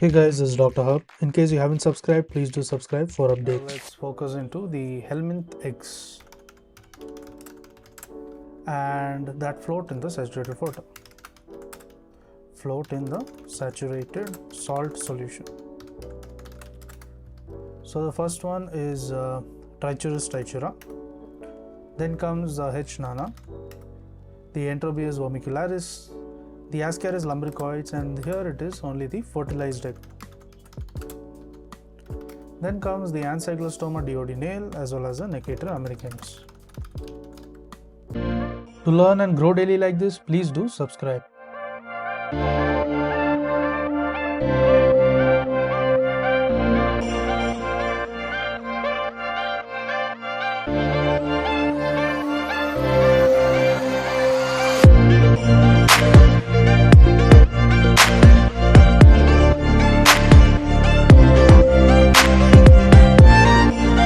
Hey guys, this is Dr. Hub. In case you haven't subscribed, please do subscribe for updates. Now let's focus into the Helminth eggs and that float in the saturated water. Float in the saturated salt solution. So the first one is Trichuris trichura. Then comes H. nana. The entropy is vermicularis. The Ascaris lumbricoides, and here it is only the fertilized egg. Then comes the Ancylostoma duodenale as well as the Necator americanus. To learn and grow daily like this, please do subscribe.